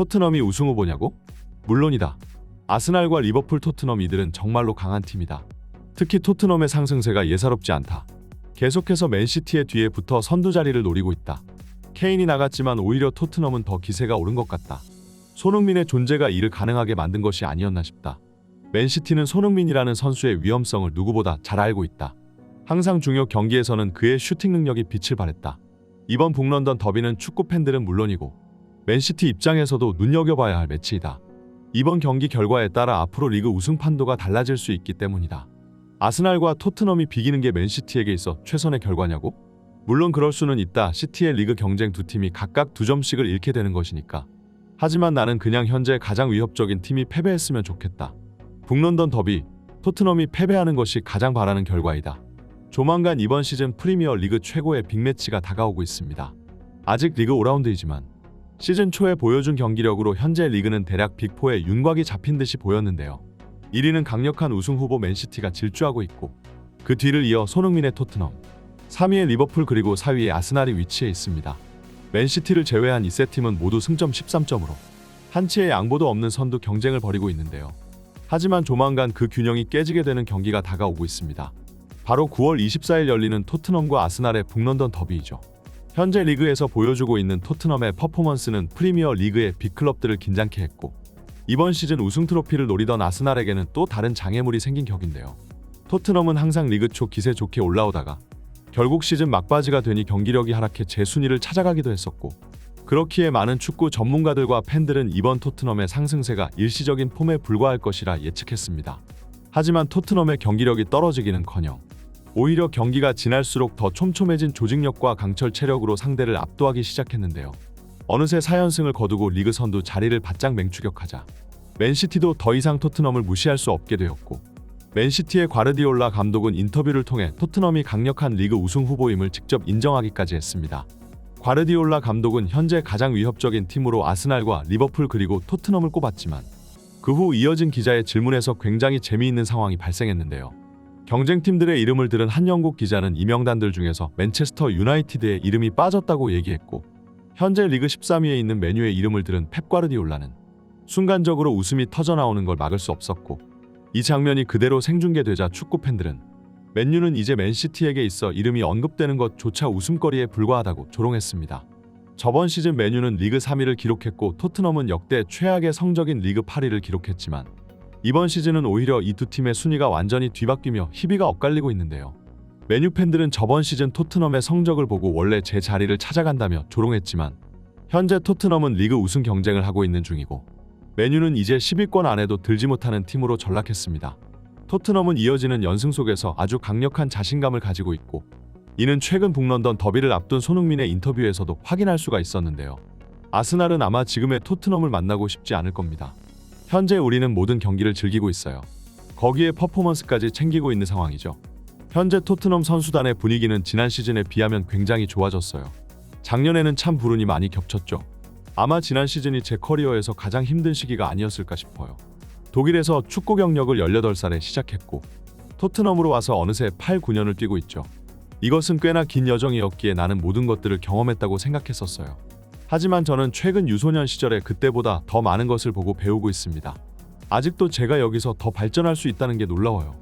토트넘이 우승 후보냐고? 물론이다. 아스날과 리버풀, 토트넘 이들은 정말로 강한 팀이다. 특히 토트넘의 상승세가 예사롭지 않다. 계속해서 맨시티의 뒤에 붙어 선두 자리를 노리고 있다. 케인이 나갔지만 오히려 토트넘은 더 기세가 오른 것 같다. 손흥민의 존재가 이를 가능하게 만든 것이 아니었나 싶다. 맨시티는 손흥민이라는 선수의 위험성을 누구보다 잘 알고 있다. 항상 중요 경기에서는 그의 슈팅 능력이 빛을 발했다. 이번 북런던 더비는 축구 팬들은 물론이고 맨시티 입장에서도 눈여겨봐야 할 매치이다. 이번 경기 결과에 따라 앞으로 리그 우승 판도가 달라질 수 있기 때문이다. 아스날과 토트넘이 비기는 게 맨시티에게 있어 최선의 결과냐고? 물론 그럴 수는 있다. 시티의 리그 경쟁 두 팀이 각각 2점씩을 잃게 되는 것이니까. 하지만 나는 그냥 현재 가장 위협적인 팀이 패배했으면 좋겠다. 북런던 더비, 토트넘이 패배하는 것이 가장 바라는 결과이다. 조만간 이번 시즌 프리미어 리그 최고의 빅매치가 다가오고 있습니다. 아직 리그 5라운드이지만 시즌 초에 보여준 경기력으로 현재 리그는 대략 빅4에 윤곽이 잡힌 듯이 보였는데요. 1위는 강력한 우승 후보 맨시티가 질주하고 있고 그 뒤를 이어 손흥민의 토트넘, 3위의 리버풀 그리고 4위의 아스날이 위치해 있습니다. 맨시티를 제외한 이 세 팀은 모두 승점 13점으로 한치의 양보도 없는 선두 경쟁을 벌이고 있는데요. 하지만 조만간 그 균형이 깨지게 되는 경기가 다가오고 있습니다. 바로 9월 24일 열리는 토트넘과 아스날의 북런던 더비이죠. 현재 리그에서 보여주고 있는 토트넘의 퍼포먼스는 프리미어 리그의 빅클럽들을 긴장케 했고 이번 시즌 우승 트로피를 노리던 아스날에게는 또 다른 장애물이 생긴 격인데요. 토트넘은 항상 리그 초 기세 좋게 올라오다가 결국 시즌 막바지가 되니 경기력이 하락해 재순위를 찾아가기도 했었고 그렇기에 많은 축구 전문가들과 팬들은 이번 토트넘의 상승세가 일시적인 폼에 불과할 것이라 예측했습니다. 하지만 토트넘의 경기력이 떨어지기는커녕 오히려 경기가 지날수록 더 촘촘해진 조직력과 강철 체력으로 상대를 압도하기 시작했는데요. 어느새 4연승을 거두고 리그 선두 자리를 바짝 맹추격하자 맨시티도 더 이상 토트넘을 무시할 수 없게 되었고 맨시티의 과르디올라 감독은 인터뷰를 통해 토트넘이 강력한 리그 우승 후보임을 직접 인정하기까지 했습니다. 과르디올라 감독은 현재 가장 위협적인 팀으로 아스날과 리버풀 그리고 토트넘을 꼽았지만 그 후 이어진 기자의 질문에서 굉장히 재미있는 상황이 발생했는데요. 경쟁팀들의 이름을 들은 한 영국 기자는 이 명단들 중에서 맨체스터 유나이티드의 이름이 빠졌다고 얘기했고 현재 리그 13위에 있는 맨유의 이름을 들은 펩 과르디올라는 순간적으로 웃음이 터져나오는 걸 막을 수 없었고 이 장면이 그대로 생중계되자 축구 팬들은 맨유는 이제 맨시티에게 있어 이름이 언급되는 것조차 웃음거리에 불과하다고 조롱했습니다. 저번 시즌 맨유는 리그 3위를 기록했고 토트넘은 역대 최악의 성적인 리그 8위를 기록했지만 이번 시즌은 오히려 이 두 팀의 순위가 완전히 뒤바뀌며 희비가 엇갈리고 있는데요. 맨유 팬들은 저번 시즌 토트넘의 성적을 보고 원래 제 자리를 찾아간다며 조롱했지만 현재 토트넘은 리그 우승 경쟁을 하고 있는 중이고 맨유는 이제 10위권 안에도 들지 못하는 팀으로 전락했습니다. 토트넘은 이어지는 연승 속에서 아주 강력한 자신감을 가지고 있고 이는 최근 북런던 더비를 앞둔 손흥민의 인터뷰에서도 확인할 수가 있었는데요. 아스날은 아마 지금의 토트넘을 만나고 싶지 않을 겁니다. 현재 우리는 모든 경기를 즐기고 있어요. 거기에 퍼포먼스까지 챙기고 있는 상황이죠. 현재 토트넘 선수단의 분위기는 지난 시즌에 비하면 굉장히 좋아졌어요. 작년에는 참 불운이 많이 겹쳤죠. 아마 지난 시즌이 제 커리어에서 가장 힘든 시기가 아니었을까 싶어요. 독일에서 축구 경력을 18살에 시작했고 토트넘으로 와서 어느새 8, 9년을 뛰고 있죠. 이것은 꽤나 긴 여정이었기에 나는 모든 것들을 경험했다고 생각했었어요. 하지만 저는 최근 유소년 시절에 그때보다 더 많은 것을 보고 배우고 있습니다. 아직도 제가 여기서 더 발전할 수 있다는 게 놀라워요.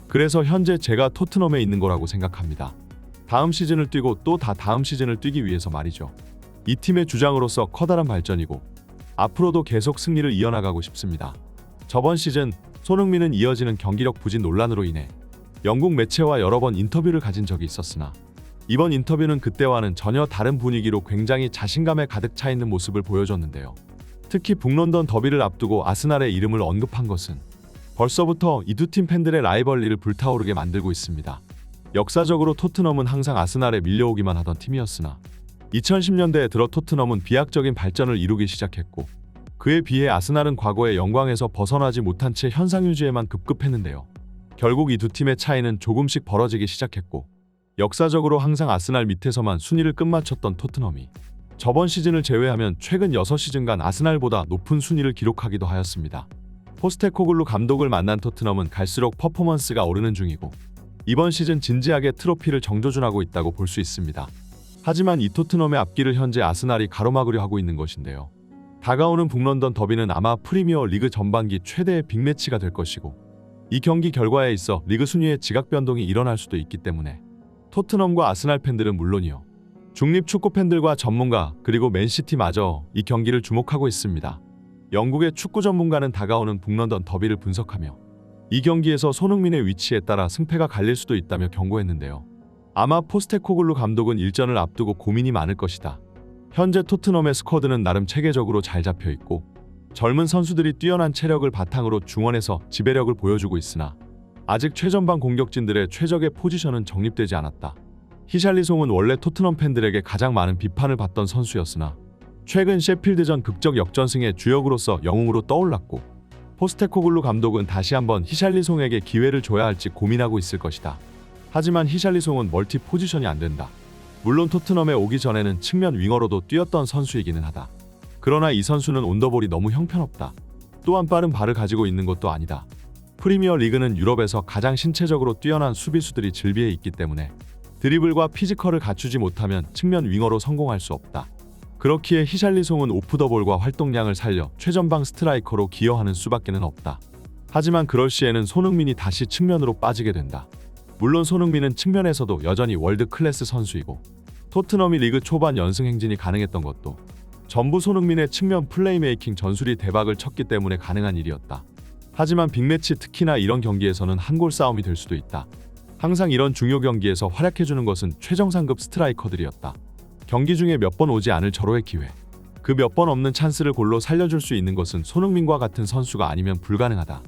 그래서 현재 제가 토트넘에 있는 거라고 생각합니다. 다음 시즌을 뛰고 또 다음 시즌을 뛰기 위해서 말이죠. 이 팀의 주장으로서 커다란 발전이고 앞으로도 계속 승리를 이어나가고 싶습니다. 저번 시즌 손흥민은 이어지는 경기력 부진 논란으로 인해 영국 매체와 여러 번 인터뷰를 가진 적이 있었으나 이번 인터뷰는 그때와는 전혀 다른 분위기로 굉장히 자신감에 가득 차 있는 모습을 보여줬는데요. 특히 북런던 더비를 앞두고 아스날의 이름을 언급한 것은 벌써부터 이 두 팀 팬들의 라이벌리를 불타오르게 만들고 있습니다. 역사적으로 토트넘은 항상 아스날에 밀려오기만 하던 팀이었으나 2010년대에 들어 토트넘은 비약적인 발전을 이루기 시작했고 그에 비해 아스날은 과거의 영광에서 벗어나지 못한 채 현상 유지에만 급급했는데요. 결국 이 두 팀의 차이는 조금씩 벌어지기 시작했고 역사적으로 항상 아스날 밑에서만 순위를 끝마쳤던 토트넘이 저번 시즌을 제외하면 최근 6시즌간 아스날보다 높은 순위를 기록하기도 하였습니다. 포스테코글루 감독을 만난 토트넘은 갈수록 퍼포먼스가 오르는 중이고 이번 시즌 진지하게 트로피를 정조준하고 있다고 볼 수 있습니다. 하지만 이 토트넘의 앞길을 현재 아스날이 가로막으려 하고 있는 것인데요. 다가오는 북런던 더비는 아마 프리미어 리그 전반기 최대의 빅매치가 될 것이고 이 경기 결과에 있어 리그 순위의 지각 변동이 일어날 수도 있기 때문에 토트넘과 아스날 팬들은 물론이요. 중립 축구 팬들과 전문가 그리고 맨시티마저 이 경기를 주목하고 있습니다. 영국의 축구 전문가는 다가오는 북런던 더비를 분석하며 이 경기에서 손흥민의 위치에 따라 승패가 갈릴 수도 있다며 경고했는데요. 아마 포스테코글루 감독은 일전을 앞두고 고민이 많을 것이다. 현재 토트넘의 스쿼드는 나름 체계적으로 잘 잡혀 있고 젊은 선수들이 뛰어난 체력을 바탕으로 중원에서 지배력을 보여주고 있으나 아직 최전방 공격진들의 최적의 포지션은 정립되지 않았다. 히샬리송은 원래 토트넘 팬들에게 가장 많은 비판을 받던 선수였으나 최근 셰필드전 극적 역전승의 주역으로서 영웅으로 떠올랐고 포스테코글루 감독은 다시 한번 히샬리송에게 기회를 줘야 할지 고민하고 있을 것이다. 하지만 히샬리송은 멀티 포지션이 안 된다. 물론 토트넘에 오기 전에는 측면 윙어로도 뛰었던 선수이기는 하다. 그러나 이 선수는 온더볼이 너무 형편없다. 또한 빠른 발을 가지고 있는 것도 아니다. 프리미어 리그는 유럽에서 가장 신체적으로 뛰어난 수비수들이 즐비해 있기 때문에 드리블과 피지컬을 갖추지 못하면 측면 윙어로 성공할 수 없다. 그렇기에 히샬리송은 오프 더 볼과 활동량을 살려 최전방 스트라이커로 기여하는 수밖에는 없다. 하지만 그럴 시에는 손흥민이 다시 측면으로 빠지게 된다. 물론 손흥민은 측면에서도 여전히 월드 클래스 선수이고 토트넘이 리그 초반 연승 행진이 가능했던 것도 전부 손흥민의 측면 플레이메이킹 전술이 대박을 쳤기 때문에 가능한 일이었다. 하지만 빅매치 특히나 이런 경기에서는 한 골 싸움이 될 수도 있다. 항상 이런 중요 경기에서 활약해주는 것은 최정상급 스트라이커들이었다. 경기 중에 몇 번 오지 않을 절호의 기회, 그 몇 번 없는 찬스를 골로 살려줄 수 있는 것은 손흥민과 같은 선수가 아니면 불가능하다.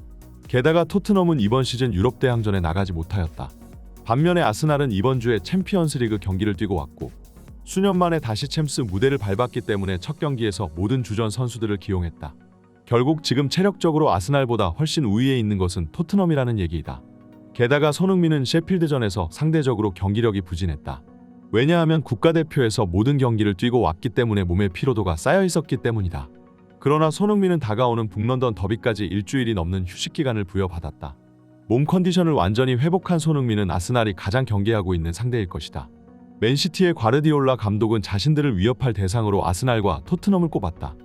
게다가 토트넘은 이번 시즌 유럽 대항전에 나가지 못하였다. 반면에 아스날은 이번 주에 챔피언스리그 경기를 뛰고 왔고 수년 만에 다시 챔스 무대를 밟았기 때문에 첫 경기에서 모든 주전 선수들을 기용했다. 결국 지금 체력적으로 아스날보다 훨씬 우위에 있는 것은 토트넘이라는 얘기이다. 게다가 손흥민은 셰필드전에서 상대적으로 경기력이 부진했다. 왜냐하면 국가대표에서 모든 경기를 뛰고 왔기 때문에 몸에 피로도가 쌓여 있었기 때문이다. 그러나 손흥민은 다가오는 북런던 더비까지 일주일이 넘는 휴식 기간을 부여받았다. 몸 컨디션을 완전히 회복한 손흥민은 아스날이 가장 경계하고 있는 상대일 것이다. 맨시티의 과르디올라 감독은 자신들을 위협할 대상으로 아스날과 토트넘을 꼽았다.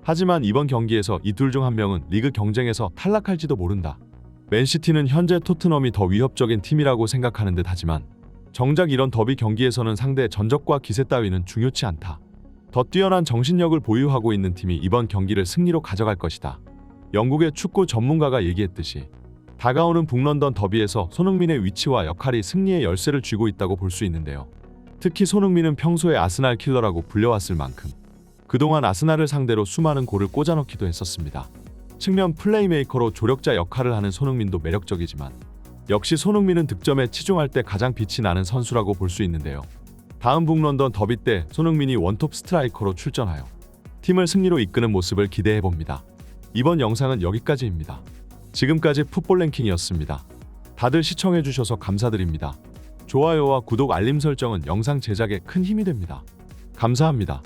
하지만 이번 경기에서 이 둘 중 한 명은 리그 경쟁에서 탈락할지도 모른다. 맨시티는 현재 토트넘이 더 위협적인 팀이라고 생각하는 듯 하지만 정작 이런 더비 경기에서는 상대 전적과 기세 따위는 중요치 않다. 더 뛰어난 정신력을 보유하고 있는 팀이 이번 경기를 승리로 가져갈 것이다. 영국의 축구 전문가가 얘기했듯이 다가오는 북런던 더비에서 손흥민의 위치와 역할이 승리의 열쇠를 쥐고 있다고 볼 수 있는데요. 특히 손흥민은 평소에 아스날 킬러라고 불려왔을 만큼 그동안 아스날을 상대로 수많은 골을 꽂아넣기도 했었습니다. 측면 플레이메이커로 조력자 역할을 하는 손흥민도 매력적이지만 역시 손흥민은 득점에 치중할 때 가장 빛이 나는 선수라고 볼 수 있는데요. 다음 북런던 더비 때 손흥민이 원톱 스트라이커로 출전하여 팀을 승리로 이끄는 모습을 기대해봅니다. 이번 영상은 여기까지입니다. 지금까지 풋볼랭킹이었습니다. 다들 시청해주셔서 감사드립니다. 좋아요와 구독 알림 설정은 영상 제작에 큰 힘이 됩니다. 감사합니다.